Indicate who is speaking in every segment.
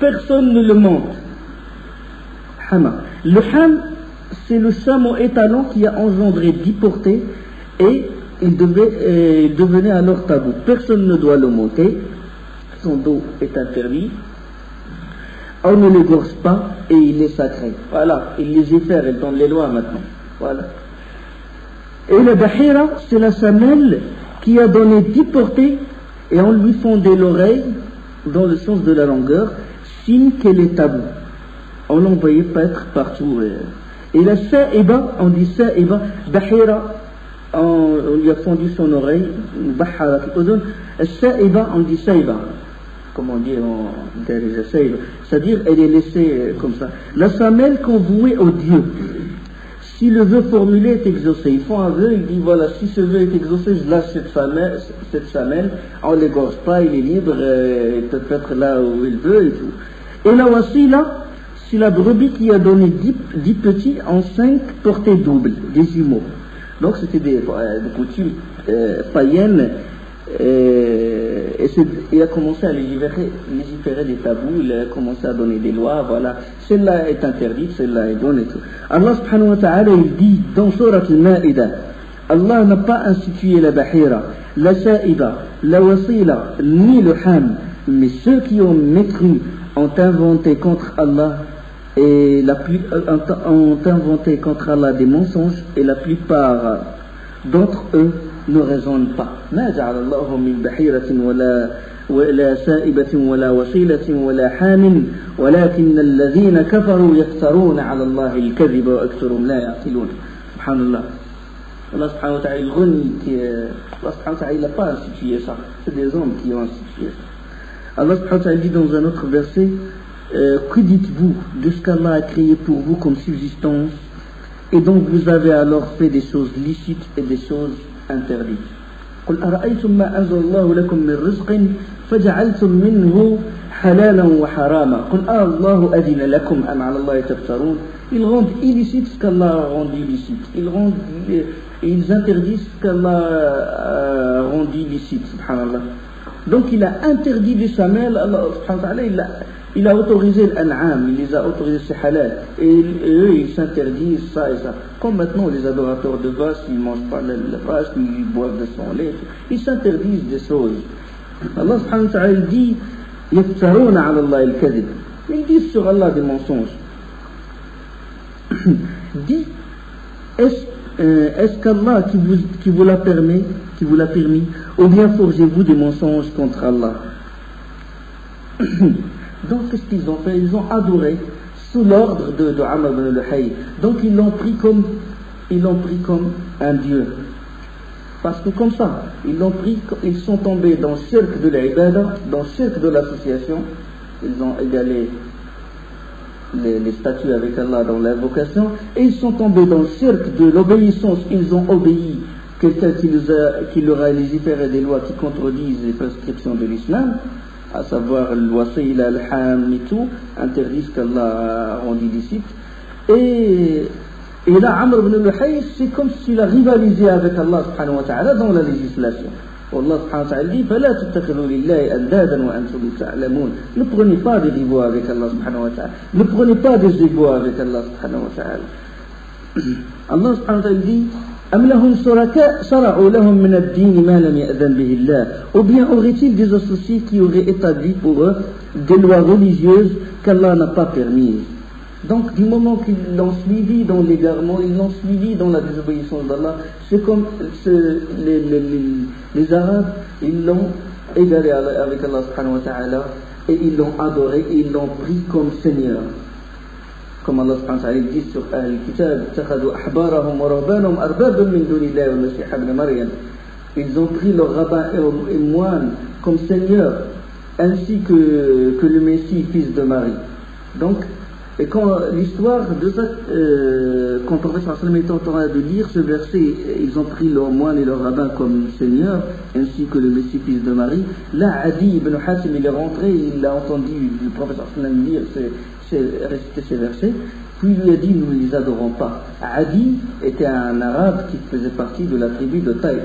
Speaker 1: personne ne le monte. Hama. Le ham, c'est le samo étalon qui a engendré 10 portées et il devenait alors tabou. Personne ne doit le monter, son dos est interdit, on ne l'égorge pas et il est sacré. Voilà, il légifère, il donne les lois maintenant. Voilà. Et le bahira, c'est la samelle qui a donné 10 portées et on lui fondait l'oreille dans le sens de la longueur, signe qu'elle est tabou. On l'envoyait paître partout. Et la sa'iba, on dit sa'iba, bahira, on lui a fondu son oreille, bahara, sa'iba, on dit sa'iba. Comme on dit en derrière sa'iba. C'est-à-dire, elle est laissée comme ça. La samelle qu'on vouait au Dieu. Si le vœu formulé est exaucé, ils font un vœu, ils disent voilà, si ce vœu est exaucé, je lâche cette samelle, on ne l'égorge pas, il est libre, il peut être là où il veut et tout. Et la wasila, c'est la brebis qui a donné 10 petits en 5 portées doubles, des jumeaux. Donc c'était des coutumes païennes, et il a commencé à légiférer des tabous, il a commencé à donner des lois, voilà. Celle-là est interdite, celle-là est bonne et tout. Allah subhanahu wa ta'ala, il dit dans Surat al-Ma'ida, Allah n'a pas institué la bahira, la sa'iba, la wasila, ni le ham, mais ceux qui ont mécru ont inventé contre Allah ont inventé contre Allah des mensonges et la plupart d'entre eux ne raisonnent pas. ما جعل الله من بحيرة ولا سائبة ولا وصيلة ولا حام ولكن الذين كفروا يفترون على الله الكذب وأكثرهم لا يعقلون. سبحان الله. Allah subhanahu wa ta'ala, Allah subhanahu wa ta'ala, il n'a pas institué ça. C'est des hommes qui ont institué ça. Allah subhanahu wa ta'ala dit dans un autre verset, que dites-vous de ce qu'Allah a créé pour vous comme subsistance et donc vous avez alors fait des choses licites et des choses interdites. قل أرأيتم ما أنزل الله لكم من رزق فجعلتم منه حلالا وحراما قل الله أذن لكم أم على الله تفترون. Ils rendent illicite ce qu'Allah a rendu illicite. Ils interdisent ce qu'Allah a rendu illicite. Subhanallah. Donc il a interdit des samelles. Allah subhanahu wa ta'ala, il a autorisé l'an'am, il les a autorisés ces halal. Et eux, ils s'interdisent ça et ça. Comme maintenant, les adorateurs de vaches, ils ne mangent pas la vache, ils boivent de son lait. Ils s'interdisent des choses. Allah subhanahu wa ta'ala dit يفترون على الله الكذب. Ils disent sur Allah des mensonges. Dit, est-ce qu'Allah qui vous l'a permis, ou bien forgez-vous des mensonges contre Allah? Donc qu'est-ce qu'ils ont fait? Ils ont adoré sous l'ordre de Amr ibn Luhay. Donc ils l'ont pris comme un dieu. Parce que comme ça, ils sont tombés dans le cercle de l'ibada, dans le cercle de l'association, ils ont égalé les statuts avec Allah dans l'invocation, et ils sont tombés dans le cercle de l'obéissance, ils ont obéi quelqu'un qui leur a légiféré des lois qui contredisent les prescriptions de l'islam, à savoir le wasila, le ham et tout, interdisent qu'Allah a rendu illicite. Et là, Amr ibn Luhay, c'est comme s'il a rivalisé avec Allah subhanahu wa ta'ala dans la législation. Allah subhanahu wa ta'ala dit فَلَا تَتَّخِذُوا لِلَّهِ أَنْدَادًا وَأَنْتُمْ تَعْلَمُونَ. Ne prenez pas des rivaux avec Allah subhanahu wa ta'ala. Ne prenez pas des égaux avec Allah subhanahu wa ta'ala. Allah subhanahu wa ta'ala dit أَمْ لَهُمْ شُرَكَاءُ شَرَعُوا لَهُم مِّنَ الدِّينِ مَا لَمْ يَأْذَنْ بِهِ اللَّهُ. Ou bien aurait-il des associés qui auraient établi pour eux des lois religieuses qu'Allah n'a pas permises? Donc, du moment qu'ils l'ont suivi dans l'égarement, ils l'ont suivi dans la désobéissance d'Allah, c'est comme les Arabes, ils l'ont égaré avec Allah subhanahu wa ta'ala, et ils l'ont adoré, et ils l'ont pris comme Seigneur. Comme Allah subhanahu wa ta'ala dit sur Al-Kitab, اتخذوا أحبارهم ورهبانهم أربابا من دون الله والمسيح ابن مريم. Ils ont pris leurs rabbins et moines comme Seigneur, ainsi que le Messie, fils de Marie. Donc, et quand l'histoire de ça, quand le prophète est en train de lire ce verset, ils ont pris leurs moines et leurs rabbins comme Seigneur, ainsi que le Messie fils de Marie. Là, Adi ibn Hatim, il est rentré, il a entendu le prophète lire, réciter ces versets, puis il lui a dit, nous ne les adorons pas. Adi était un arabe qui faisait partie de la tribu de Taïf,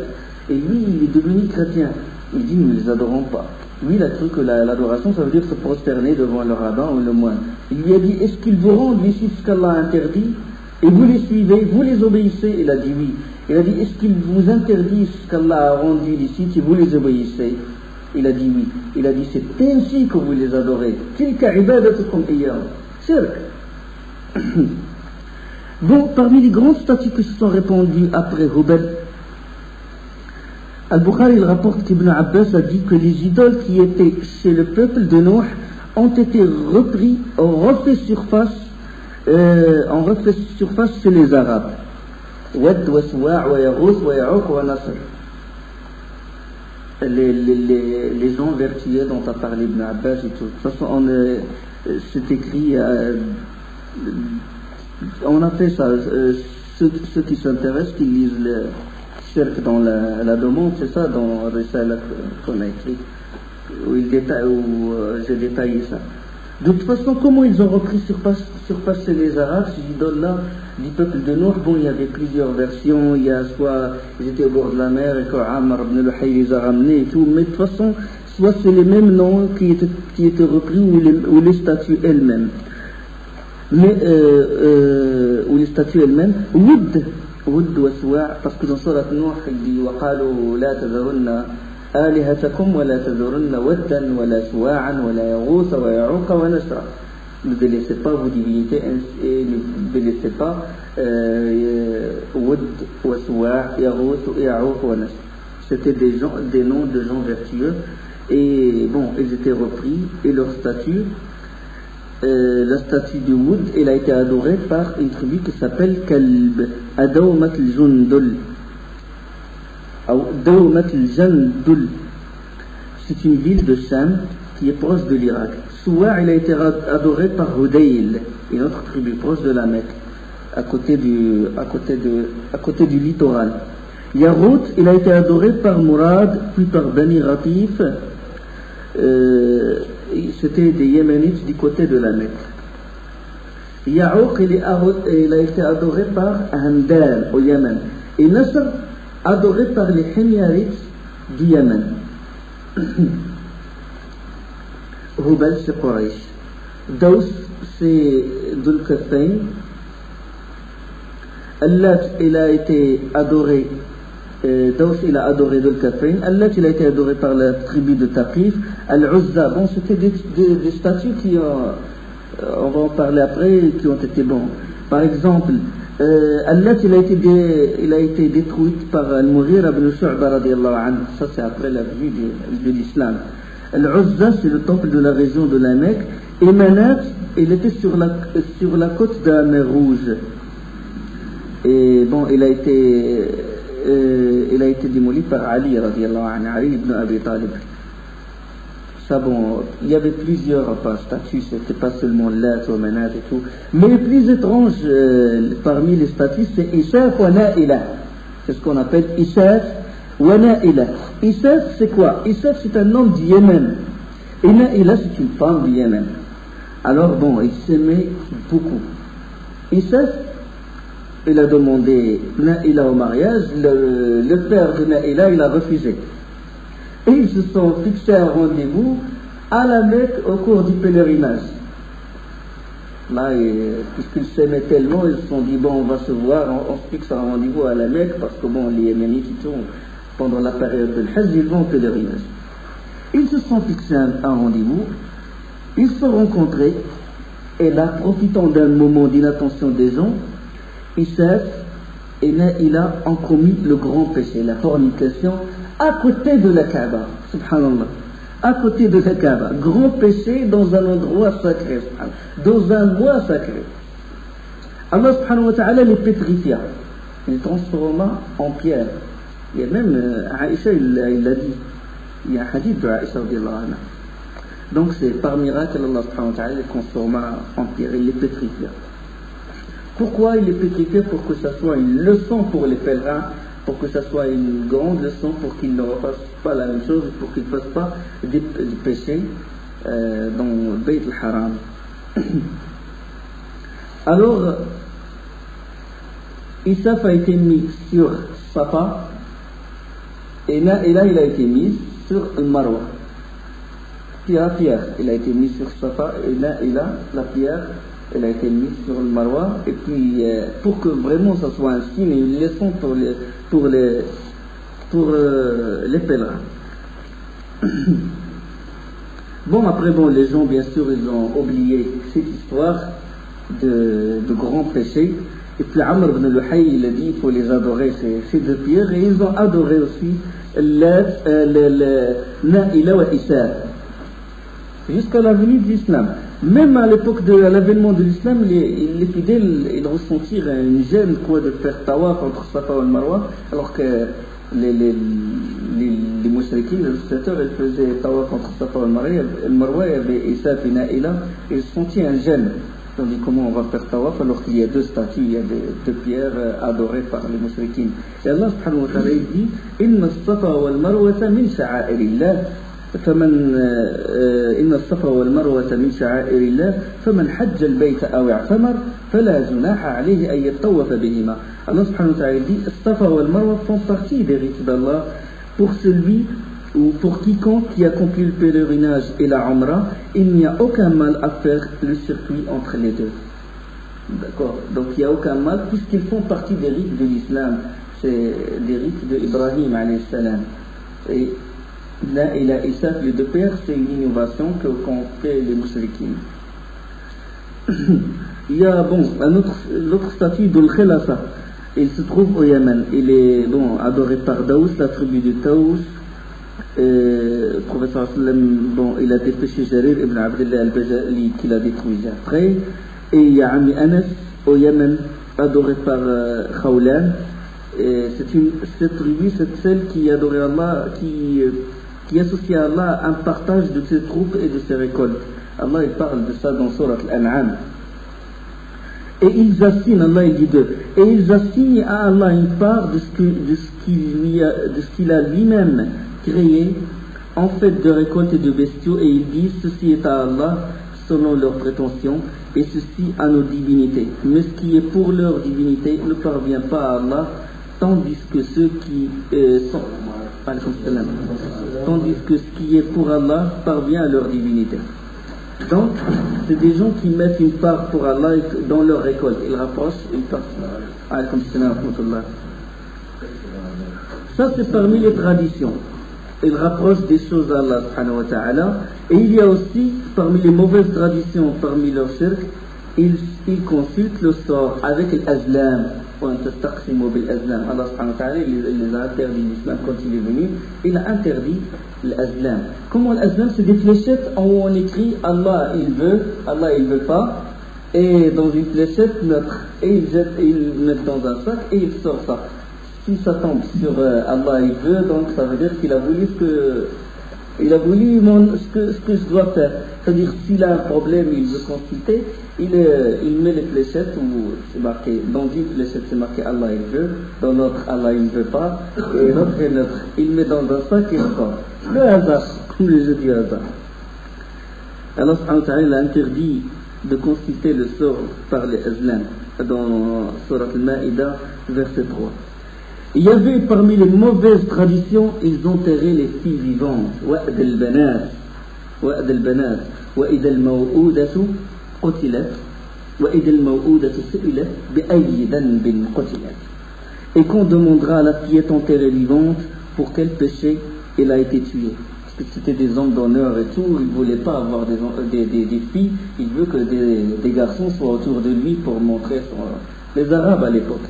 Speaker 1: et lui, il est devenu chrétien. Il dit, nous ne les adorons pas. Lui, il a cru que l'adoration, ça veut dire se prosterner devant le rabbin ou le moine. Il lui a dit, est-ce qu'ils vous rendent ici ce qu'Allah a interdit? Et vous les suivez, vous les obéissez? Il a dit oui. Il a dit, est-ce qu'ils vous interdisent ce qu'Allah a rendu licite et vous les obéissez? Il a dit oui. Il a dit, c'est ainsi que vous les adorez. Tilka ibadatukum iyyahum. Shirk. Bon, parmi les grandes statues qui se sont répandues après Hubal, Al-Bukhari il rapporte qu'Ibn Abbas a dit que les idoles qui étaient chez le peuple de Nuh ont été repris, ont refait surface chez les Arabes. Wad wa Suwa' wa Yaghouth wa Ya'ouq wa Nasr. Les gens vertueux dont a parlé Ibn Abbas et tout. De toute façon, c'est écrit, on a fait ça. Ceux qui s'intéressent, qui lisent le Shirk dans la demande, c'est ça dans Risala qu'on a écrit, où j'ai détaillé ça. De toute façon, comment ils ont repris surface chez les Arabes, ces idoles-là du peuple de Nuh? Bon, il y avait plusieurs versions. Il y a soit ils étaient au bord de la mer et que Amr ibn Luhay les a ramenés et tout, mais de toute façon, soit c'est les mêmes noms qui étaient repris ou les statues elles-mêmes. Ou les statues elles-mêmes. Woud wa Suwa', parce que dans Surat Nuh, il dit وَقَالُوا لَا تَذَرُنَّ آلِهَتَكُمْ وَلَا تَذَرُنَّ وَدًّا وَلَا سُوَاعًا وَلَا يَغُوثَ وَيَعُوقَ وَنَسْرًا. Ne délaissez pas vos divinités et ne délaissez pas Woud wa Suwa', Yaghouth, Ya'ouq wa Nasr. C'était des noms de gens vertueux, et bon, ils étaient repris, et leur statue, la statue de Woud, elle a été adorée par une tribu qui s'appelle Kalb, à Dawmat al-Jundul. Dawmat al-Jundul. C'est une ville de Sham qui est proche de l'Irak. Suwa' il a été adoré par Hudayl, une autre tribu proche de la Mecque, à côté du littoral. Yaghouth, il a été adoré par Murad, puis par Bani Ratif. C'était des Yéménites du côté de la Mecque. Ya'ouq, il a été adoré par Hamdan au Yémen. Et Nasr, adoré par les Himyarites du Yémen. Hubal, c'est Quraysh. Daws, c'est Dhul Kaffayn. Allat, il a été adoré. Daws, il a adoré Dhul Kaffayn. Allat, il a été adoré par la tribu de Taqif. Al-Uzza, bon, c'était des statues qui ont, on va en parler après, qui ont été bons. Par exemple, Allat, il a été détruite par Al-Mughira ibn Shu'ba radiyallahu anhu. Ça, c'est après la venue de l'islam. Al-Uzza, c'est le temple de la région de la Mecque. Et Manat, il était sur la côte de la mer Rouge. Et bon, il a été démoli par Ali radiyallahu anhu, Ali ibn Abi Talib. Ça, bon, il y avait plusieurs statues, c'était pas seulement Lat ou Manat et tout. Mais les plus étranges parmi les statues, c'est Ishaf wa Na'ilah. C'est ce qu'on appelle Ishaf wa Na'ilah. Ishaf, c'est quoi? Ishaf, c'est un homme du Yémen. Et Na'ilah, c'est une femme du Yémen. Alors, bon, ils s'aimaient beaucoup. Ishaf, il a demandé Na'ilah au mariage. Le père de Na'ilah, il a refusé. Et ils se sont fixés un rendez-vous à la Mecque au cours du pèlerinage. Là, puisqu'ils s'aimaient tellement, ils se sont dit, bon, on va se voir, on se fixe un rendez-vous à la Mecque, parce que bon, les Yéménites, pendant la période de l'Hajj, ils vont au pèlerinage. Ils se sont fixés un rendez-vous, ils se sont rencontrés, et là, profitant d'un moment d'inattention des gens, Ishaf et Na'ilah ont commis le grand péché, la fornication, à côté de la Kaaba, subhanallah, à côté de la Kaaba, grand péché dans un endroit sacré, dans un mois sacré. Allah subhanahu wa ta'ala les pétrifia, il les transforma en pierre. Il y a même Aïcha, il l'a dit, il y a un hadith de Aïcha radiyallahu anha. Donc c'est par miracle Allah subhanahu wa ta'ala les transforma en pierre, il les pétrifia. Pourquoi il les pétrifia? Pour que ça soit une leçon pour les pèlerins, pour que ça soit une grande leçon pour qu'ils ne refassent pas la même chose, pour qu'ils ne fassent pas des péchés dans Bayt al-Haram. Alors, Ishaf a été mis sur Safa, et là il a été mis sur Marwa. pierre, elle a été mise sur Safa, et là, la pierre, elle a été mise sur le Marwa, et puis pour que vraiment ça soit un signe et une leçon pour les pèlerins. Bon, après, les gens, bien sûr, ils ont oublié cette histoire de grands péchés. Et puis Amr ibn Luhay, il a dit il faut les adorer, ces deux pierres, et ils ont adoré aussi le Na'ila wa Issa jusqu'à la venue de l'islam. Même à l'époque de l'avènement de l'islam, les fidèles, ils ressentirent une gêne de faire tawaf entre Safa et Marwa, alors que les mouchriquins, les législateurs, ils faisaient tawaf entre Safa et Marwa, il y avait Issa et Na'ila, et ils sentaient un gêne. On dit comment on va faire tawaf alors qu'il y a deux statues, il y a deux pierres adorées par les mouchriquins. Et Allah subhanahu wa ta'ala dit Inna as-safa wal marwata min sha'airillah إن الصفا والمروة من شعائر الله فمن حج البيت أو اعتمر فلا جناح عليه أن يطوف بهما. Allah subhanahu wa ta'ala dit Safa wal Marwa font partie des rites d'Allah pour celui ou pour quiconque qui accomplit le pèlerinage et la Umrah, il n'y a aucun mal à faire le circuit entre les deux. D'accord. Donc il n'y a aucun mal puisqu'ils font partie des rites de l'islam. C'est des rites de Ibrahim alayhi salam. Et là, il a Issa, les deux pères, c'est une innovation qu'ont fait les mouchriquins. Il y a l'autre statue de l'Khelasa. Il se trouve au Yémen. Il est adoré par Daous, la tribu de Taous. Le professeur il a dépêché Jarir ibn Abdullah al-Bajali qui l'a détruit après. Et il y a Ami Anas au Yémen, adoré par Khawlan. Cette tribu, c'est celle qui adorait Allah, qui associe à Allah un partage de ses troupes et de ses récoltes. Allah il parle de ça dans Surat Al-An'am. Et ils assignent, Allah il dit d'eux, et ils assignent à Allah une part de ce qu'il a lui-même créé en fait de récoltes et de bestiaux, et ils disent ceci est à Allah selon leurs prétentions et ceci à nos divinités. Mais ce qui est pour leur divinité ne parvient pas à Allah, tandis que ce qui est pour Allah parvient à leur divinité. Donc, c'est des gens qui mettent une part pour Allah dans leur récolte. Ils rapprochent une partie. Ça, c'est parmi les traditions. Ils rapprochent des choses à Allah subhanahu wa ta'ala. Et il y a aussi, parmi les mauvaises traditions, parmi leurs shirk, ils consultent le sort avec l'azlam. Allah subhanahu wa ta'ala, il les a interdit l'islam quand il est venu. Il a interdit l'azlam. Comment l'azlam? C'est des fléchettes où on écrit Allah il veut pas, et dans une fléchette neutre, et ils mettent dans un sac et ils sortent ça. Si ça tombe sur Allah il veut, donc ça veut dire qu'il a voulu ce que je dois faire. C'est-à-dire s'il a un problème, il veut consulter, il met les fléchettes où c'est marqué, dans une fléchette c'est marqué Allah il veut, dans l'autre Allah il ne veut pas, et l'autre est neutre. Il met dans un sac et il sort. Le hasard, comme le jeu du hasard. Allah subhanahu wa ta'ala a interdit de consulter le sort par les azlam dans Surat Al-Ma'idah, verset 3. Il y avait parmi les mauvaises traditions, ils enterraient les filles vivantes. وَأَدَ الْبَنَاتِ وَإِذَا الْمَوْءُودَةُ قُتِلَتْ وَإِذَا الْمَوْءُودَةُ سُئِلَتْ بِأَيِّ ذَنبٍ قُتِلَتْ. Et qu'on demandera à la fillette enterrée vivante pour quel péché elle a été tuée. Parce que c'était des hommes d'honneur et tout, il ne voulait pas avoir des filles, il veut que des garçons soient autour de lui pour montrer les Arabes à l'époque.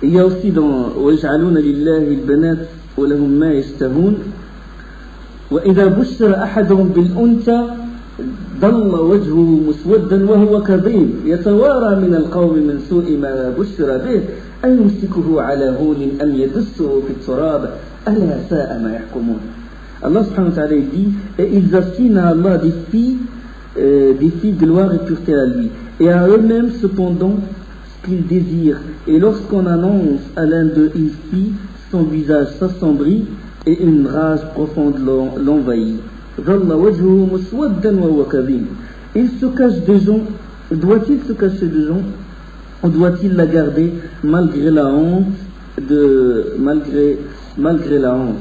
Speaker 1: Il y a aussi dans وَيَجْعَلُونَ لِلَّهِ الْبَنَاتِ وَلَهُمْ مَا يَشْتَهُونَ وَإِذَا بُشِّرَ أَحَدُهُمْ بِالْأُنْثَى ظَلَّ وَجْهُهُ مُسْوَدًّا وَهُوَ كَظِيمٌ يَتَوَارَى مِنَ الْقَوْمِ مِنْ سُوءِ مَا بُشِّرَ بِهِ أَيُمْسِكُهُ عَلَى هُونٍ أَمْ يَدُسُّهُ فِي التُّرَابِ أَلَا سَاءَ مَا يَحْكُمُونَ. Allah subhanahu wa ta'ala dit, et ils assignent à Allah des filles gloire et pureté à lui, et à eux-mêmes cependant qu'ils désirent, et lorsqu'on annonce à l'un d'eux une fille, son visage s'assombrit et une rage profonde l'envahit. Il se cache des gens. Doit-il se cacher des gens ou doit-il la garder malgré la honte malgré la honte?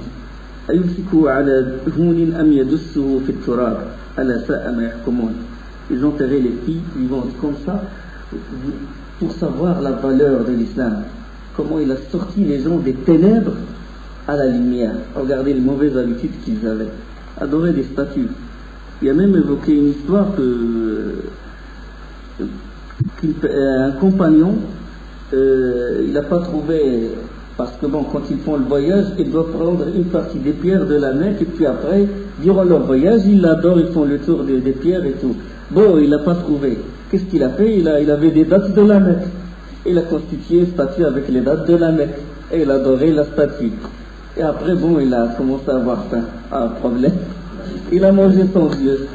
Speaker 1: أيمسكه على هون أم يدسه في التراب ألا ساء ما يحكمون. Ils enterraient les filles vivantes comme ça pour savoir la valeur de l'islam. Comment il a sorti les gens des ténèbres à la lumière. Regardez les mauvaises habitudes qu'ils avaient. Adorer des statues. Il a même évoqué une histoire qu'un compagnon, il n'a pas trouvé, parce que bon, quand ils font le voyage, ils doivent prendre une partie des pierres de la Mecque, et puis après, durant leur voyage, ils l'adorent, ils font le tour des pierres et tout. Bon, il n'a pas trouvé. Qu'est-ce qu'il a fait? Il avait des dates de la Mecque. Il a constitué une statue avec les dates de la Mecque. Et il adorait la statue. Et après, bon, il a commencé à avoir faim. Un problème. Il a mangé son vieux.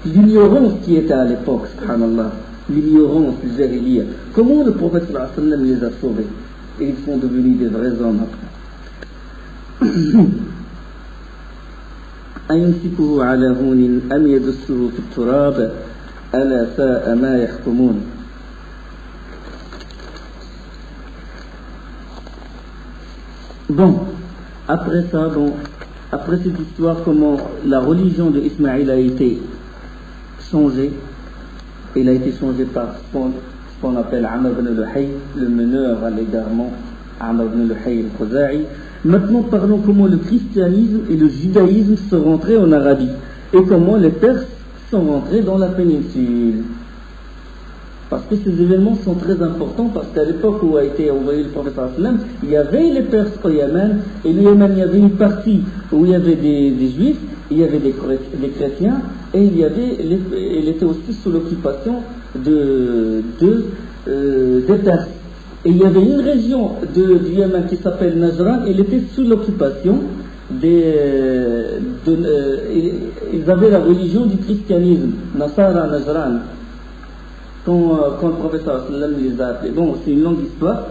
Speaker 1: L'ignorance qui était à l'époque, subhanallah. L'ignorance du jahiliya. Comment le prophète sallallahu alayhi wa sallam les a sauvés? Et ils sont devenus des vrais hommes après. أيمسكه على هون أم يدسه في التراب ألا ساء ما يحكمون. Bon, après ça, bon, après cette histoire, comment la religion de Ismaïl a été changée, il a été changé par ce qu'on appelle Amr ibn Luhay, le meneur à l'égarement, Amr ibn Luhay al-Khuzai. Maintenant, parlons comment le christianisme et le judaïsme sont rentrés en Arabie et comment les Perses sont rentrés dans la péninsule. Parce que ces événements sont très importants, parce qu'à l'époque où a été envoyé le prophète sallam, il y avait les Perses au Yémen, et le Yémen, il y avait une partie où il y avait des Juifs, il y avait des chrétiens, et il était aussi sous l'occupation des Perses. Et il y avait une région du Yémen qui s'appelle Najran, elle était sous l'occupation ils avaient la religion du christianisme, Nasara Najran, quand le professeur sallam les a appelés. Bon, c'est une longue histoire.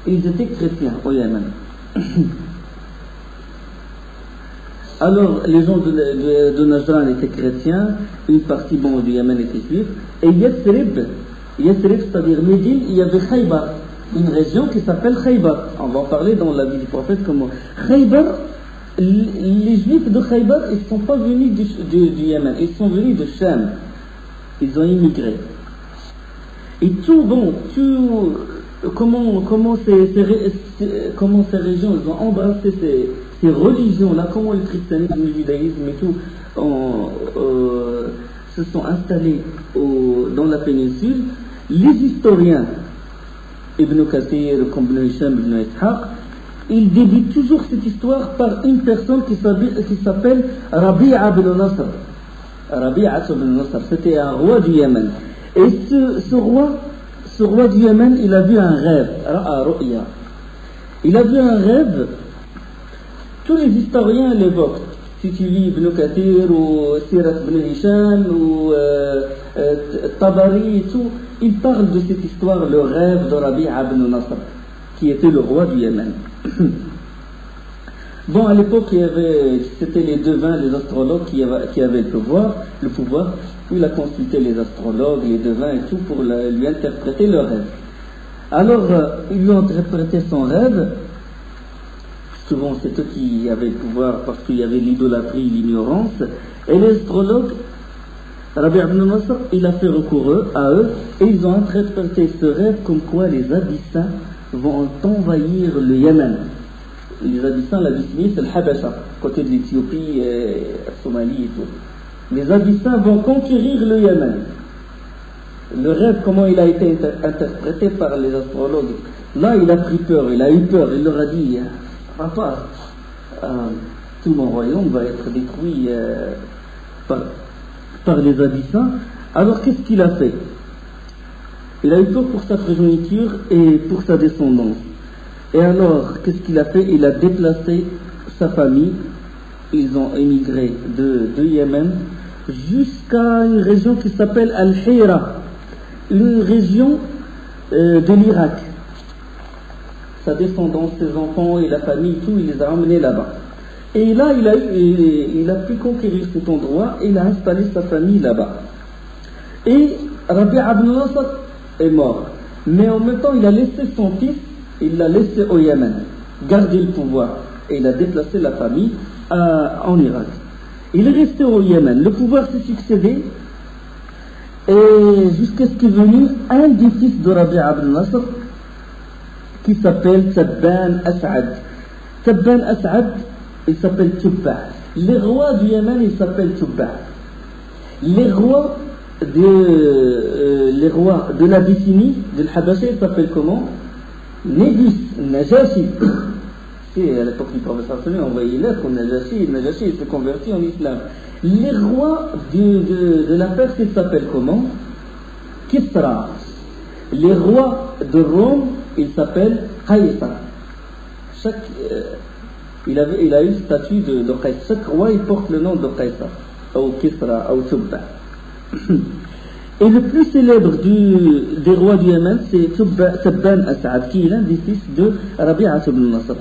Speaker 1: Ils étaient chrétiens au Yémen. Alors, les gens de Najran étaient chrétiens, une partie bon, du Yémen était juif, et Yathrib, c'est-à-dire Médine, il y avait Khaybar, une région qui s'appelle Khaybar. On va en parler dans la vie du prophète comment. Khaybar, les juifs de Khaybar, ils ne sont pas venus du Yémen, ils sont venus de Sham. Ils ont immigré. Et comment ces régions ils ont embrassé ces religions-là, comment le christianisme, le judaïsme et tout se sont installés dans la péninsule. Les historiens, Ibn Kathir, comme Ibn Hisham, Ibn Ishaq, ils débutent toujours cette histoire par une personne qui s'appelle Rabi'a ibn Nasr. Rabi'a ibn Nasr, c'était un roi du Yémen. Et ce roi du Yémen, il a vu un rêve, Ru'ya. Il a vu un rêve, tous les historiens l'évoquent. Si tu lis Ibn Kathir ou Sirat ibn Hisham ou Tabari et tout, ils parlent de cette histoire, le rêve de Rabi'a ibn Nasr, qui était le roi du Yémen. Bon, à l'époque, c'était les devins, les astrologues qui avaient le pouvoir. Il a consulté les astrologues, les devins et tout pour lui interpréter le rêve. Alors, ils lui ont interprété son rêve. Souvent, c'est eux qui avaient le pouvoir parce qu'il y avait l'idolâtrie, l'ignorance. Et les astrologues, Rabi' ibn Nasr, il a fait recours à eux et ils ont interprété ce rêve comme quoi les Abyssins vont envahir le Yémen. Les Abyssins, l'Abyssinie, c'est le Habasha, côté de l'Éthiopie, la Somalie et tout. Les Abyssins vont conquérir le Yémen. Le rêve, comment il a été interprété par les astrologues. Là, il a pris peur, il a eu peur, il leur a dit papa, tout mon royaume va être détruit par les Abyssins. Alors, qu'est-ce qu'il a fait? Il a eu peur pour sa progéniture et pour sa descendance. Et alors, qu'est-ce qu'il a fait? Il a déplacé sa famille. Ils ont émigré de Yémen jusqu'à une région qui s'appelle Al-Hira, une région de l'Irak. Sa descendance, ses enfants et la famille, tout, il les a ramenés là-bas. Et là, il a pu conquérir cet endroit et il a installé sa famille là-bas. Et Rabi'a ibn Nasr est mort. Mais en même temps, il a laissé son fils, il l'a laissé au Yémen. gardé le pouvoir et il a déplacé la famille en Irak. Il est resté au Yémen. Le pouvoir s'est succédé et jusqu'à ce qu'est venu un des fils de Rabi'a ibn Nasr qui s'appelle Tabban As'ad. Tabban As'ad, il s'appelle Tubba. Les rois du Yémen, ils s'appellent Tubba. Les rois de l'Abyssinie, de l'Habasha, ils s'appellent comment? Négus, Najashi. C'est à l'époque du prophète sallallahu alayhi wa sallam, on voyait une lettre au Najashi, Najashi s'est converti en islam. Les rois de la Perse, ils s'appellent comment? Kisra. Les rois de Rome, ils s'appellent Qaysar. Il a eu le statut de Qaysar. Chaque roi, il porte le nom de Qaysar, ou Kisra, ou Tubba. Et le plus célèbre des rois du Yémen, c'est Tabban As'ad, qui est l'un des fils de Rabi'a ibn Nasr.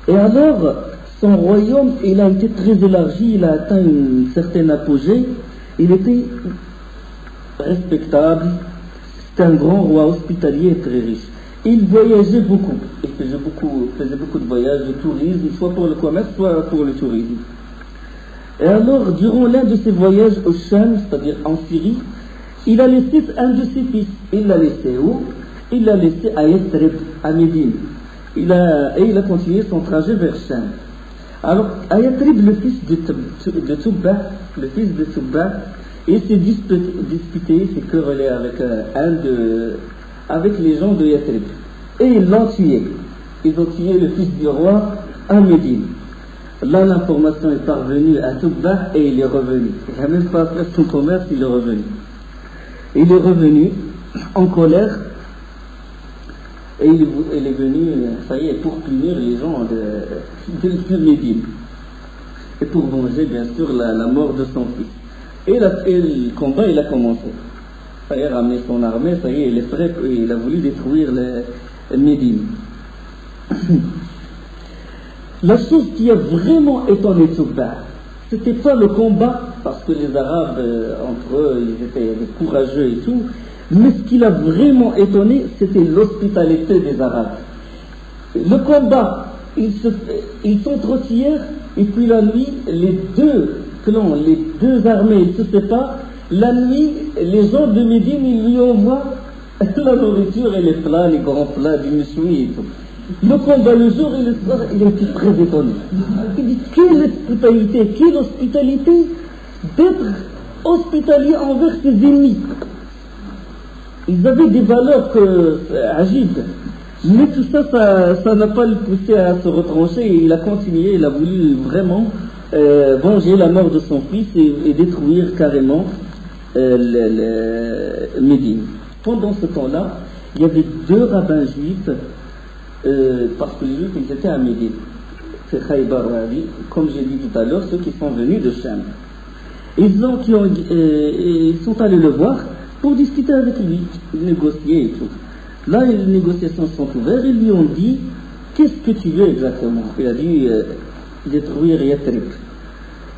Speaker 1: Et alors, son royaume, il a été très élargi, il a atteint une certaine apogée, il était respectable, c'était un grand roi hospitalier et très riche. Il voyageait beaucoup, il faisait beaucoup de voyages, de tourisme, soit pour le commerce, soit pour le tourisme. Et alors, durant l'un de ses voyages au Sham, c'est-à-dire en Syrie, il a laissé un de ses fils. Il l'a laissé où? Il l'a laissé à Yathrib, à Médine. Et il a continué son trajet vers Sham. Alors, à Yathrib, le fils de Tubba, il s'est disputé, s'est querellé avec les gens de Yathrib. Et ils l'ont tué. Ils ont tué le fils du roi à Médine. Là, l'information est parvenue à Tubba et il est revenu. Il n'a même pas fait son commerce, il est revenu. Il est revenu en colère et il est venu, ça y est, pour punir les gens de Médine. Et pour venger, bien sûr, la mort de son fils. Et le combat, il a commencé. Ça y est, ramené son armée, ça y est, il est prêt, il a voulu détruire Médine. La chose qui a vraiment étonné Tubba, c'était pas le combat, parce que les Arabes, entre eux, ils étaient courageux et tout, mais ce qui l'a vraiment étonné, c'était l'hospitalité des Arabes. Le combat, ils s'entretirent, et puis la nuit, les deux clans, les deux armées, ils se séparent. La nuit, les gens de Médine, ils lui envoient la nourriture et les plats, les grands plats du Messoui et tout. Le combat le jour et le soir, il était très étonné. Il dit, quelle hospitalité d'être hospitalier envers ses ennemis. Ils avaient des valeurs agibles. Mais tout ça, ça n'a pas le poussé à se retrancher et il a continué, il a voulu vraiment venger la mort de son fils et détruire carrément Médine. Pendant ce temps-là, il y avait deux rabbins juifs, parce que les juifs ils étaient à Médine. C'est Khaybar, comme j'ai dit tout à l'heure, ceux qui sont venus de Sham. Ils sont allés le voir pour discuter avec lui, négocier et tout. Là, les négociations sont ouvertes, ils lui ont dit, qu'est-ce que tu veux exactement? Il a dit, détruire Yathrib.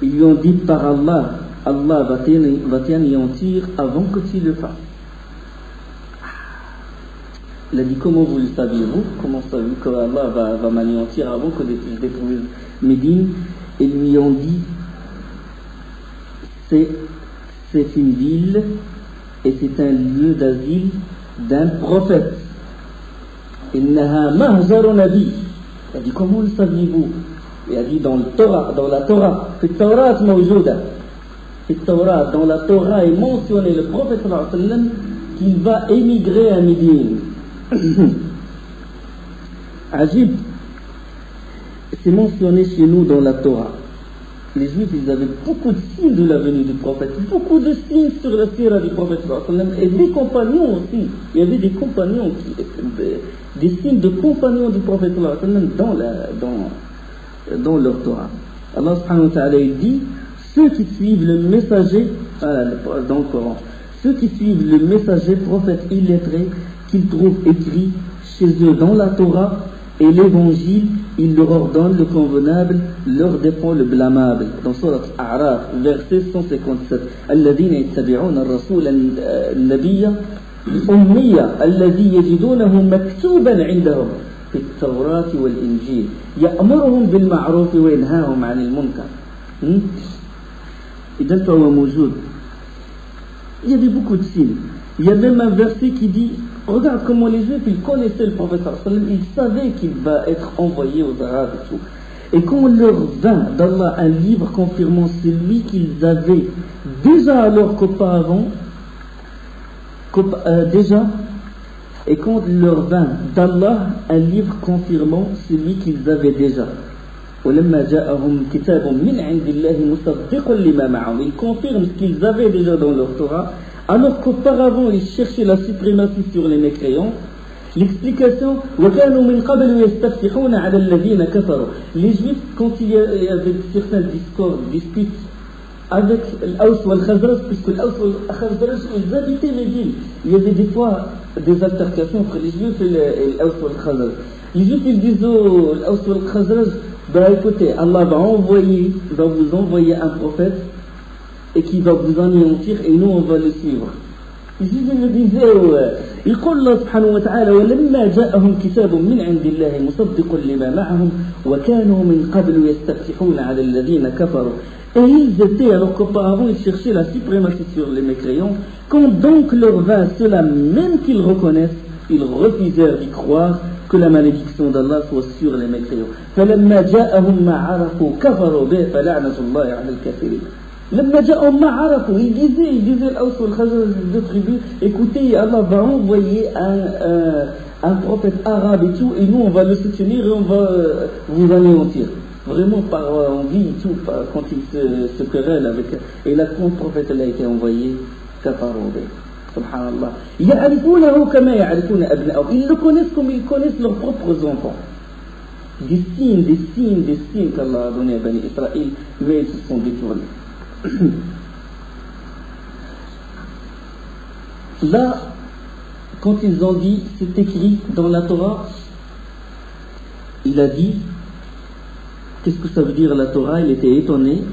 Speaker 1: Ils lui ont dit, par Allah, Allah va t'anéantir avant que tu le fasses. Il a dit, comment vous le saviez-vous? Comment savez-vous que Allah va m'anéantir avant que je détruise Médine? Ils lui ont dit, c'est une ville et c'est un lieu d'asile d'un prophète. Innaha mahjaru nabi. Il a dit, comment le saviez-vous? Il a dit, dans la Torah, في التوراة موجودة. Dans la Torah est mentionné le prophète sallallahu alayhi wa sallam qu'il va émigrer à Médine. Ajib, c'est mentionné chez nous dans la Torah. Les Juifs, ils avaient beaucoup de signes de la venue du prophète, beaucoup de signes sur la sira du prophète et des compagnons aussi. Il y avait des compagnons, des signes de compagnons du prophète dans leur Torah. Allah subhanahu wa ta'ala dit, ceux qui suivent le messager, dans le Coran, ceux qui suivent le messager prophète illettré, qu'ils trouvent écrit chez eux dans la Torah et l'évangile, il leur ordonne le convenable, leur défend le blâmable. Dans Surat A'raf, verset 157, الذين يتبعون الرسول النبي الأمي الذي يجدونه مكتوبا عندهم في في التوراة والإنجيل يأمرهم بالمعروف وينهاهم عن المنكر. إذا فهو موجود. Il y avait beaucoup de signes. Il y a même un verset qui dit, regarde comment les Juifs, ils connaissaient le prophète sallallahu alayhi wa sallam, ils savaient qu'il va être envoyé aux Arabes et tout. Et quand leur vint d'Allah un livre confirmant celui qu'ils avaient déjà alors qu'auparavant, et quand leur vint d'Allah un livre confirmant celui qu'ils avaient déjà. ولما جاءهم كتاب من عند الله مصدق لما معهم. Ils confirment ce qu'ils avaient déjà dans leur Torah, alors qu'auparavant ils cherchaient la suprématie sur les mécréants. L'explication, وكانوا من قبل يستفتحون على الذين كفروا. Les Juifs, quand il y avait certains disputes avec l'Aws ou al-Khazraj, puisque l'Aws ou al-Khazraj, ils habitaient Médine. Il y avait des fois des altercations entre les Juifs et l'Aws ou al-Khazraj. Les Juifs, ils disaient aux l'Aws ou al-Khazraj, bah écoutez, Allah va vous envoyer un prophète et qui va vous anéantir et nous on va le suivre. Les Juifs me disaient, يقول الله سبحانه وتعالى ولما جاءهم كتاب من عند الله مصدق لما معهم وكانوا من قبل يستفتحون على الذين كفروا. Et ils étaient, alors qu'auparavant ils cherchaient la suprématie sur les mécréants, quand donc leur vint cela même qu'ils reconnaissent, ils refusèrent d'y croire que la malédiction d'Allah soit sur les mécréants. فلما جاءهم ما عرفوا كفروا به فلعنة الله على الكافرين. لما جاءهم ما عرفوا, ils disaient l'Aws ou al-Khazraj, les deux tribus, écoutez, Allah va envoyer un prophète arabe et tout, et nous on va le soutenir et on va vous anéantir. Vraiment par envie et tout, quand ils se querellent avec. Et là, quand le prophète a été envoyé, كفروا به. Subhanallah. يعرفونه كما يعرفون أبناءهم. Ils le connaissent comme ils connaissent leurs propres enfants. Des signes qu'Allah a donné à Bani Israël, mais ils se sont détournés. Là, quand ils ont dit, c'est écrit dans la Torah, il a dit, qu'est-ce que ça veut dire la Torah? Il était étonné,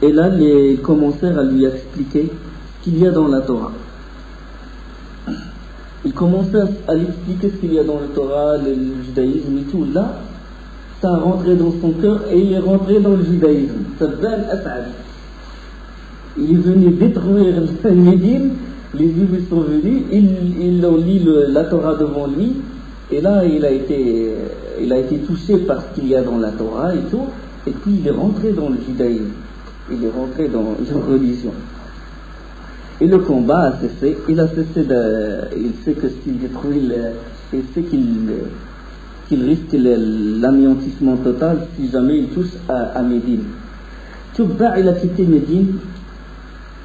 Speaker 1: et là, ils commencèrent à lui expliquer ce qu'il y a dans la Torah. Il commençait à lui expliquer ce qu'il y a dans la Torah, le judaïsme et tout. Là, ça a rentré dans son cœur et il est rentré dans le judaïsme. Tabban As'ad. Il est venu détruire Médine, les Juifs sont venus, ils ont lu la Torah devant lui, et là il a été touché par ce qu'il y a dans la Torah et tout, et puis il est rentré dans le judaïsme, il est rentré dans la religion. Et le combat a cessé, il sait que s'il détruit, il sait qu'il risque l'anéantissement total si jamais il touche à Médine. Tubba, il a quitté Médine,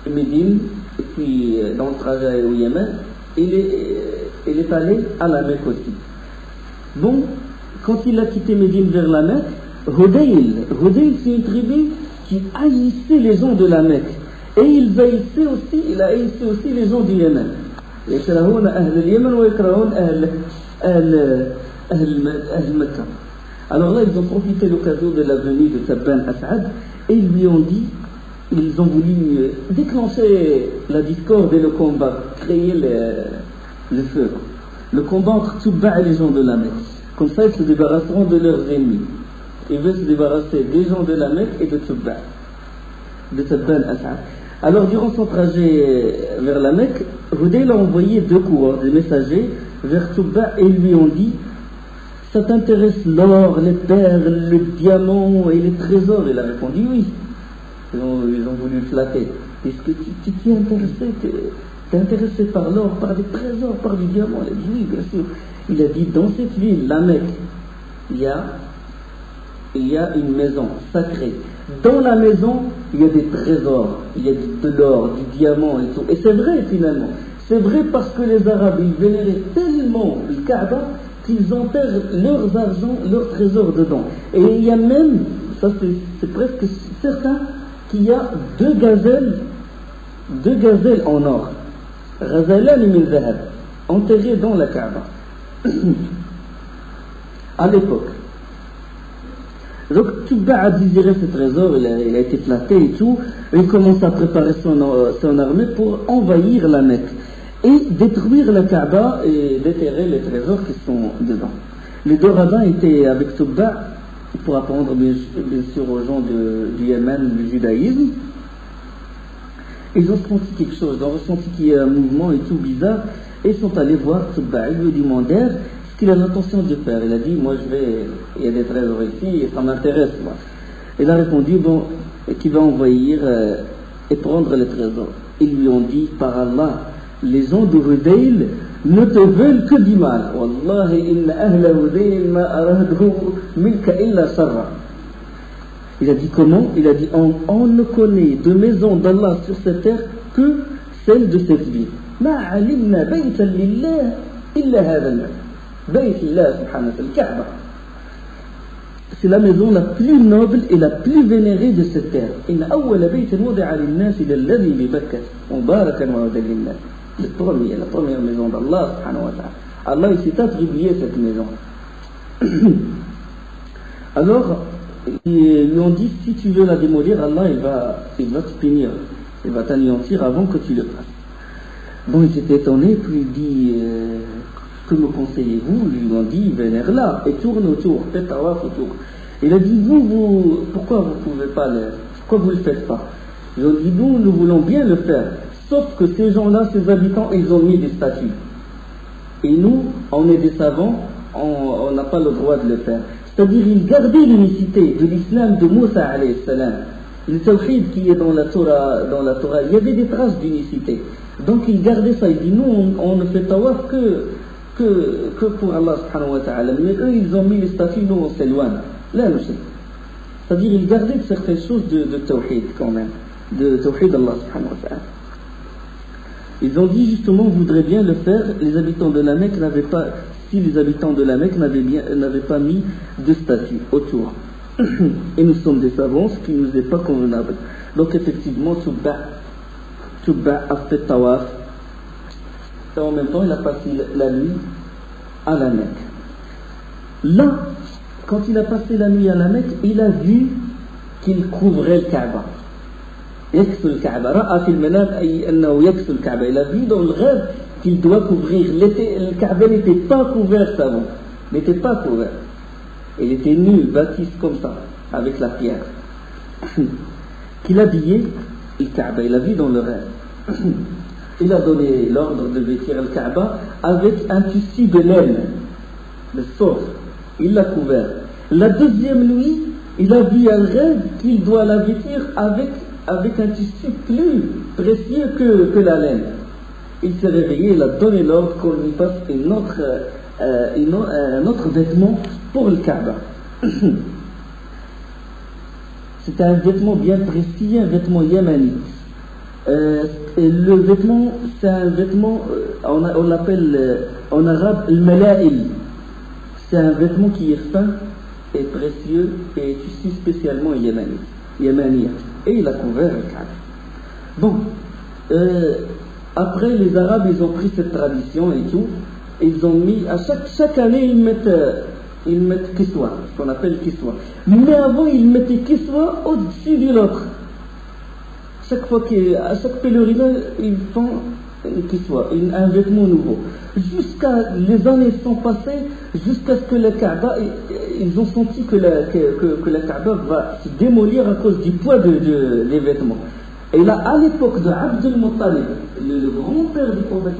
Speaker 1: et puis dans le trajet au Yémen, il est allé à la Mecque aussi. Bon, quand il a quitté Médine vers la Mecque, Hudayl c'est une tribu qui haïssait les gens de la Mecque. Et il a haïssé aussi les gens du Yémen. يكرهون أهل اليمن ويكرهون أهل مكة. Alors là, ils ont profité de l'occasion de la venue de Tabban As'ad et ils lui ont dit, ils ont voulu déclencher la discorde et le combat, créer le feu. Le combat entre Tubba et les gens de la Mecque. Comme ça, ils se débarrasseront de leurs ennemis. Ils veulent se débarrasser des gens de la Mecque et de Tubba, de Tabban As'ad. Alors, durant son trajet vers la Mecque, Hudayl a envoyé 2 coureurs, des messagers, vers Tubba et ils lui ont dit, ça t'intéresse l'or, les perles, le diamant et les trésors? Il a répondu oui. Ils ont voulu le flatter. Est-ce que tu t'es intéressé? T'es intéressé par l'or, par des trésors, par du diamant? Il a dit oui, bien sûr. Il a dit, dans cette ville, la Mecque, il y a une maison sacrée. Dans la maison, il y a des trésors, il y a de l'or, du diamant et tout. Et c'est vrai finalement. C'est vrai parce que les Arabes, ils vénéraient tellement le Kaaba qu'ils enterrent leurs argent, leurs trésors dedans. Et il y a même, ça c'est presque certain, qu'il y a 2 gazelles en or. Ghazalan min zahab, enterrées dans la Kaaba. À l'époque. Donc Tubba a désiré ce trésor, il a été flatté et tout, et il commence à préparer son armée pour envahir la Mecque et détruire la Kaaba et déterrer les trésors qui sont dedans. Les deux rabbins étaient avec Tubba pour apprendre bien sûr aux gens du Yémen le judaïsme. Ils ont senti quelque chose, ils ont ressenti qu'il y a un mouvement et tout bizarre, et ils sont allés voir Tubba. Ils lui demandèrent ce qu'il a l'intention de faire. Il a dit, moi il y a des trésors ici et ça m'intéresse moi. Il a répondu, bon, qu'il va envahir et prendre les trésors. Ils lui ont dit, par Allah, les gens de Hudayl ne te veulent que du mal. Wallahi inna ahla Hudayl ma aradu milka illa sarra. Il a dit comment? Il a dit on ne connaît de maison d'Allah sur cette terre que celle de cette ville. Ma alimna baytan lillah illa hadha bayt Allah subhanahu wa ta'ala. C'est la maison la plus noble et la plus vénérée de cette terre. Inna awwala baytin wadi'a lin-nas alladhi bi Bakkah mubarakan wa hudan lin-nas. La première maison d'Allah subhanahu wa ta'ala. Allah il s'est attribué cette maison. Alors ils lui ont dit, si tu veux la démolir, Allah il va te punir, il va t'anéantir avant que tu le fasses. Bon, ils étaient étonnés, puis il dit, que me conseillez-vous? Ils lui ont dit, vénère-la et tourne autour, faites tawaf autour. Il a dit, pourquoi vous ne pouvez pas pourquoi vous ne le faites pas? Ils ont dit, nous voulons bien le faire, sauf que ces gens-là, ces habitants, ils ont mis des statues. Et nous, on est des savants, on n'a pas le droit de le faire. C'est-à-dire, il gardait l'unicité de l'islam de Moussa alayhi salam. Le tawhid qui est dans la Torah, il y avait des traces d'unicité. Donc il gardait ça. Il dit, nous, on ne fait tawaf que pour Allah subhanahu wa ta'ala. Mais eux, ils ont mis les statues, nous, on s'éloigne. Là, nous, c'est-à-dire, il gardait certaines choses de tawhid quand même. De tawhid Allah subhanahu wa ta'ala. Ils ont dit, justement, on voudrait bien le faire. Les habitants de la Mecque n'avaient pas... Si les habitants de la Mecque n'avaient pas mis de statue autour. Et nous sommes des savants, ce qui ne nous est pas convenable. Donc effectivement, Tubba a fait tawaf. Et en même temps, il a passé la nuit à la Mecque. Là, quand il a passé la nuit à la Mecque, il a vu qu'il couvrait le Kaaba. يكسو الكعبة رأى في المنام أي أنه يكسو الكعبة. Il a vu dans le rêve qu'il doit couvrir. Le Kaaba n'était pas couvert avant, n'était pas couvert. Il était nu, bâti comme ça, avec la pierre. Qu'il habillait le Kaaba, il a vu dans le rêve. Il a donné l'ordre de vêtir le Kaaba avec un tissu de laine, de sauce. Il l'a couvert. La deuxième nuit, il a vu un rêve qu'il doit la vêtir avec un tissu plus précieux que la laine. Il s'est réveillé, il a donné l'ordre qu'on lui fasse un autre vêtement pour le Kaaba. C'était un vêtement bien précis, un vêtement yéménite. Le vêtement, c'est un vêtement, on l'appelle en arabe le mala'il. C'est un vêtement qui est fin et précieux et tissu spécialement yéménite. Et il a couvert le Kaaba. Bon, après les Arabes, ils ont pris cette tradition et tout. Ils ont mis, à chaque année, ils mettent kiswa, ce qu'on appelle kiswa. Mais avant, ils mettaient kiswa au-dessus de l'autre. À chaque pèlerinage, ils font kiswa, un vêtement nouveau. Les années sont passées, jusqu'à ce que le Kaaba, ils ont senti que le Kaaba va se démolir à cause du poids des vêtements. Et là, à l'époque de Abdul Muttalib, le grand-père du prophète,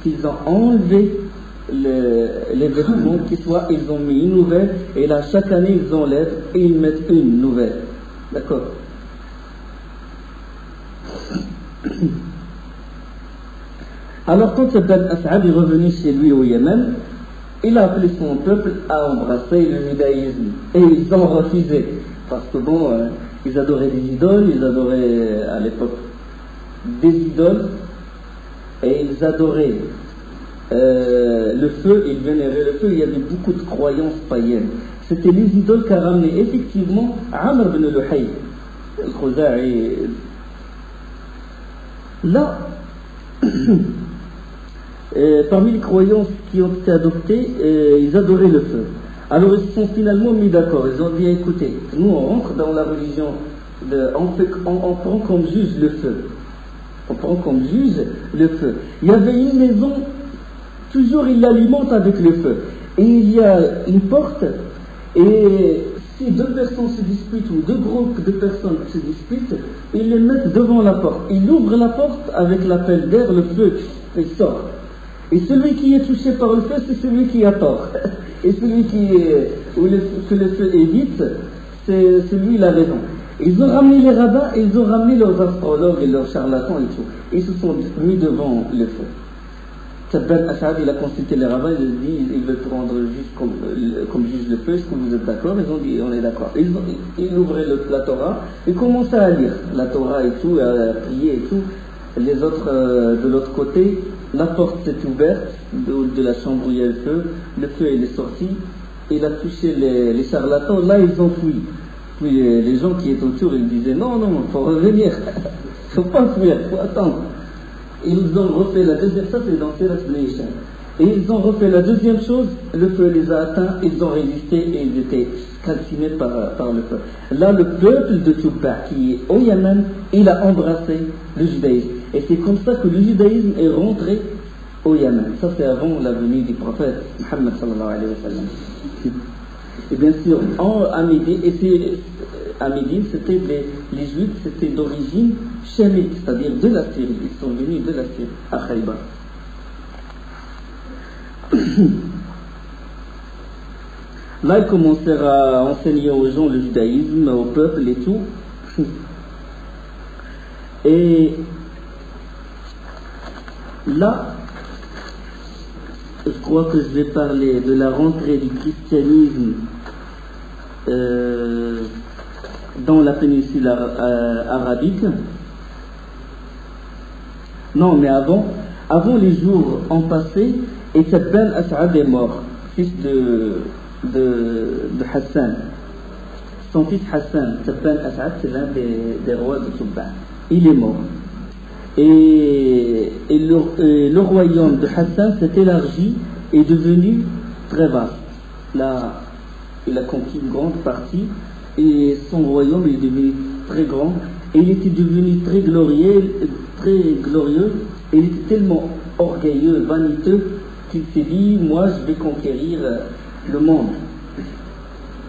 Speaker 1: qu'ils ont enlevé les vêtements ils ont mis une nouvelle, et là, chaque année, ils enlèvent et ils mettent une nouvelle. D'accord? Alors, quand Ibn As'ad est revenu chez lui au Yémen, il a appelé son peuple à embrasser le judaïsme. Et ils ont refusé. Parce que bon, ils adoraient des idoles, ils adoraient à l'époque des idoles, et ils adoraient le feu, ils vénéraient le feu. Il y avait beaucoup de croyances païennes. C'était les idoles qu'a ramené effectivement Amr ibn Luhay, al-Khuza'i. Là, parmi les croyances qui ont été adoptées, ils adoraient le feu. Alors ils se sont finalement mis d'accord. Ils ont dit, écoutez, nous on rentre dans la religion, on prend comme juge le feu. On prend comme juge le feu. Il y avait une maison, toujours ils l'alimentent avec le feu. et il y a une porte, et si deux personnes se disputent ou deux groupes de personnes se disputent, ils les mettent devant la porte. Il ouvre la porte avec l'appel d'air, le feu, il sort. Et celui qui est touché par le feu, c'est celui qui a tort. Et celui que le feu évite, c'est celui qui a raison. Ils ont ramené les rabbins, et ils ont ramené leurs astrologues et leurs charlatans et tout. Ils se sont mis devant le feu. Tabban As'ad, il a consulté les rabbins, il a dit, il veut prendre juste comme juge le feu, est-ce que vous êtes d'accord? Ils ont dit, on est d'accord. Ils ouvraient la Torah et commençaient à lire la Torah et tout, à prier et tout. Les autres, de l'autre côté, la porte s'est ouverte de la chambre où il y a le feu il est sorti, il a touché les charlatans, là ils ont fui. Puis les gens qui étaient autour, ils disaient, non, il faut revenir, il ne faut pas fuir, il faut attendre. Ils ont refait la deuxième, ça c'est dans Sirat Ibn Hisham. Et ils ont refait la deuxième chose, le feu les a atteints, ils ont résisté et ils étaient calcinés par le feu. Là, le peuple de Tubba, qui est au Yémen, il a embrassé le judaïsme. Et c'est comme ça que le judaïsme est rentré au Yémen. Ça c'est avant la venue du prophète Muhammad sallallahu alayhi wa sallam. Et bien sûr, à Médine, c'était les Juifs, c'était d'origine chémite, c'est-à-dire de la Syrie. Ils sont venus de la Syrie, à Khaybar. Là, ils commencèrent à enseigner aux gens le judaïsme, au peuple et tout. Et là, je crois que je vais parler de la rentrée du christianisme dans la péninsule arabique. Non, mais avant les jours ont passé et Tabban As'ad est mort, fils de Hassan. Son fils Hassan, Tabban As'ad, c'est l'un des rois de Tubba. Il est mort. Et le royaume de Hassan s'est élargi et est devenu très vaste. Là, il a conquis une grande partie et son royaume est devenu très grand et il était devenu très glorieux et il était tellement orgueilleux, vaniteux qu'il s'est dit, moi je vais conquérir le monde.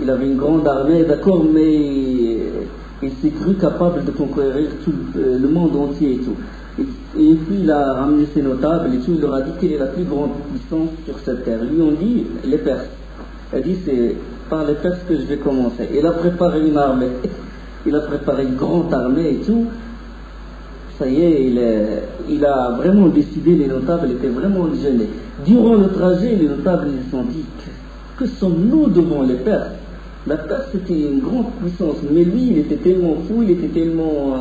Speaker 1: Il avait une grande armée, d'accord, mais il s'est cru capable de conquérir tout le monde entier et tout. Et puis il a ramené ses notables et tout, il leur a dit quelle est la plus grande puissance sur cette terre. Lui on dit les Perses. Il a dit c'est par les Perses que je vais commencer. Il a préparé une armée, il a préparé une grande armée et tout. Ça y est, il a vraiment décidé, les notables étaient vraiment gênés. Durant le trajet, les notables ils se sont dit que sommes-nous devant les Perses? La Perse c'était une grande puissance, mais lui il était tellement fou, il était tellement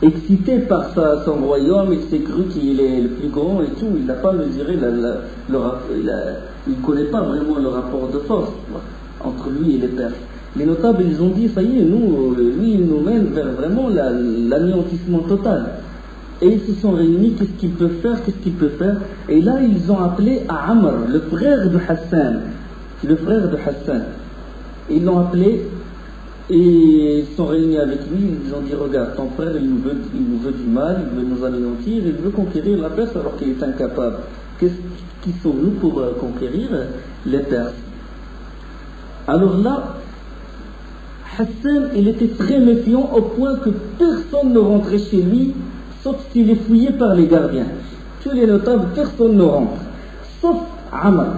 Speaker 1: excité par son royaume, il s'est cru qu'il est le plus grand et tout, il n'a pas mesuré, il ne connaît pas vraiment le rapport de force entre lui et les Perses. Les notables, ils ont dit, ça y est, lui, il nous mène vers vraiment l'anéantissement total. Et ils se sont réunis, qu'est-ce qu'il peut faire, et là, ils ont appelé Amr, le frère de Hassan. Ils l'ont appelé, et ils sont réunis avec lui, ils ont dit, regarde, ton frère, il nous veut du mal, il veut nous anéantir, il veut conquérir la Perse alors qu'il est incapable. Qui sommes-nous pour conquérir les Perses? Alors là, Hassan, il était très méfiant au point que personne ne rentrait chez lui, sauf s'il est fouillé par les gardiens. Tous les notables, personne ne rentre, sauf Amr.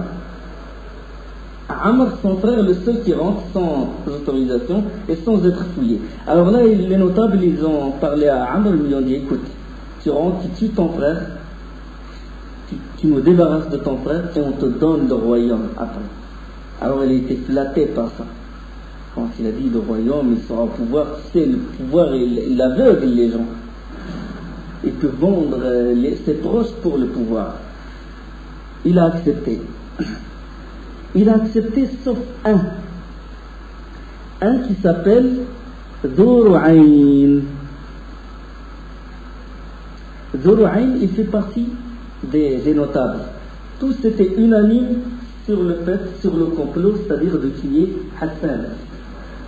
Speaker 1: Amr, son frère, le seul qui rentre sans autorisation et sans être fouillé. Alors là, les notables, ils ont parlé à Amr, ils lui ont dit, écoute, tu rentres, tu tues ton frère, tu nous débarrasses de ton frère et on te donne le royaume après. Alors il a été flatté par ça. Quand il a dit le royaume, il sera au pouvoir, c'est le pouvoir, il aveugle les gens. Il peut vendre ses proches pour le pouvoir. Il a accepté. Il a accepté sauf un qui s'appelle Dhur-Ayn. Dhur-Ayn, il fait partie des notables. Tous étaient unanimes sur le complot, c'est-à-dire de tuer Hassan.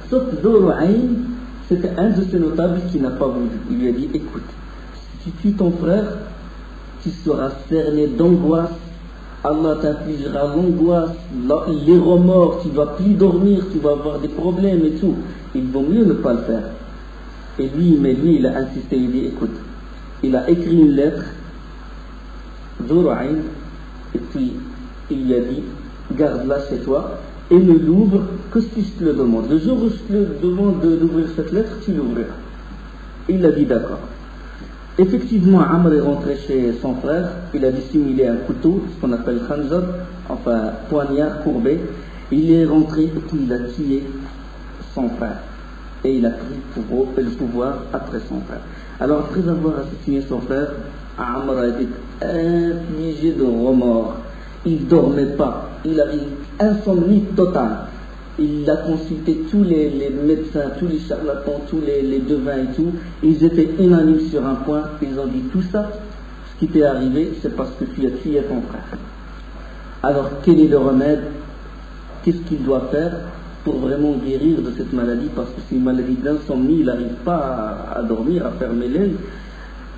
Speaker 1: Sauf Dhur-Ayn, c'était un de ces notables qui n'a pas voulu. Il lui a dit, écoute, si tu tues ton frère, tu seras cerné d'angoisse Allah t'infligera l'angoisse, les remords, tu ne vas plus dormir, tu vas avoir des problèmes et tout. Il vaut mieux ne pas le faire. Et lui, il a insisté, il dit, écoute, il a écrit une lettre, Zuraïn, et puis il lui a dit, garde-la chez toi, et ne l'ouvre que si je te le demande. Le jour où je te demande d'ouvrir cette lettre, tu l'ouvriras. Il a dit d'accord. Effectivement, Amr est rentré chez son frère, il a dissimulé un couteau, ce qu'on appelle khanjar, enfin poignard courbé. Il est rentré et puis il a tué son frère. Et il a pris le pouvoir après son frère. Alors après avoir assassiné son frère, Amr a été infligé de remords. Il ne dormait pas, il avait une insomnie totale. Il a consulté tous les médecins, tous les charlatans, tous les devins et tout. Ils étaient unanimes sur un point. Ils ont dit tout ça, ce qui t'est arrivé, c'est parce que tu as tué ton frère. Alors quel est le remède? Qu'est-ce qu'il doit faire pour vraiment guérir de cette maladie? Parce que c'est une maladie d'insomnie, il n'arrive pas à dormir, à fermer l'œil.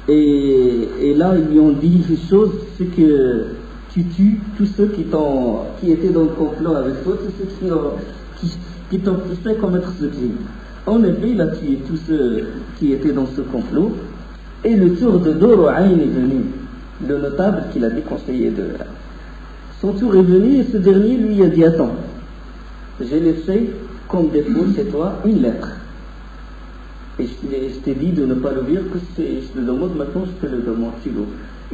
Speaker 1: Et là, ils lui ont dit une chose, c'est que tu tues tous ceux qui étaient dans le complot avec toi, tous ceux qui t'ont fait commettre ce crime. En effet, il a tué tous ceux qui étaient dans ce complot. Et le tour de Doro'ain est venu, le notable qui l'a déconseillé de... Son tour est venu et ce dernier lui a dit, attends, j'ai laissé comme défaut chez toi une lettre. Et je t'ai dit de ne pas l'ouvrir, que je te le demande maintenant, je te le demande, tu l'ouvres.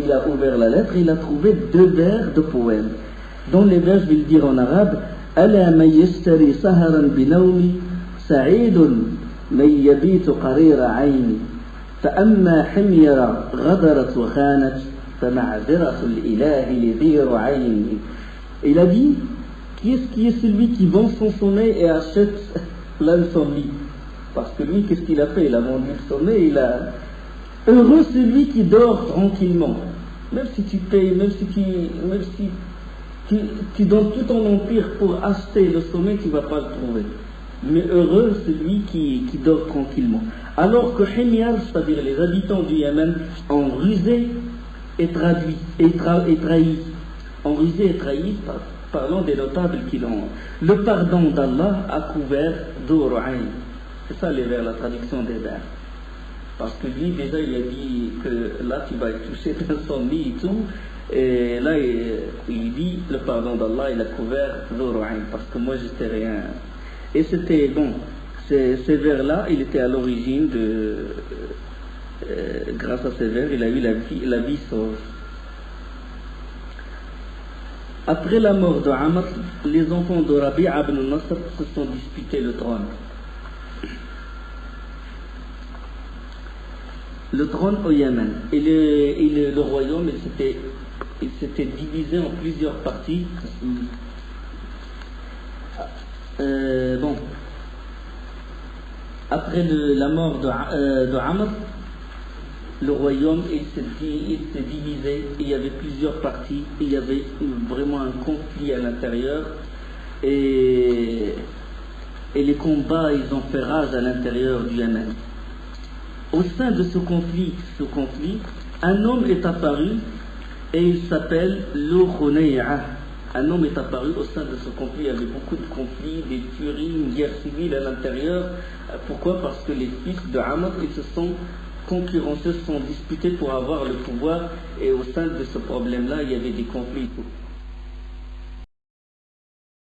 Speaker 1: Il a ouvert la lettre et il a trouvé 2 vers de poèmes. Dans les vers, je vais le dire en arabe, ألا من يشتري سهرا بنومي سعيد من يبيت قرير عيني فأما حمير غدرت وخانت فمعذرة الإله لذير عيني. Il a dit, qui est celui qui vend son sommeil et achète l'insomnie? Parce que lui, qu'est-ce qu'il a fait? Il a vendu le sommeil, Heureux celui qui dort tranquillement. Même si tu payes, même si tu donnes tout ton empire pour acheter le sommeil, tu ne vas pas le trouver. Mais heureux celui qui dort tranquillement. Alors que Himyar, c'est-à-dire les habitants du Yémen, ont rusé et trahi. Ont rusé et trahi, parlant des notables qui l'ont. Le pardon d'Allah a couvert Doro'ain. C'est ça la traduction des vers. Parce que lui, déjà, il a dit que là, tu vas être touché d'insomnie et tout. Et là, il dit, le pardon d'Allah, il a couvert Doro'ain. Parce que moi, j'étais rien. Et c'était, bon, ces vers-là, il était à l'origine de... grâce à ces vers, il a eu la vie sauve. Après la mort de Amr, les enfants de Rabi'a ibn Nasr se sont disputés le trône. Le trône au Yémen. Et le royaume, il s'était divisé en plusieurs parties. Bon. Après la mort de Amr, le royaume il s'est divisé, il y avait plusieurs parties, il y avait vraiment un conflit à l'intérieur et les combats ils ont fait rage à l'intérieur du Yémen. Au sein de ce conflit, un homme est apparu et il s'appelle Lukhunay'a. Un homme est apparu au sein de ce conflit, il y avait beaucoup de conflits, des tueries, une guerre civile à l'intérieur. Pourquoi? Parce que les fils de Amr ils se sont concurrencés, se sont disputés pour avoir le pouvoir et au sein de ce problème-là, il y avait des conflits.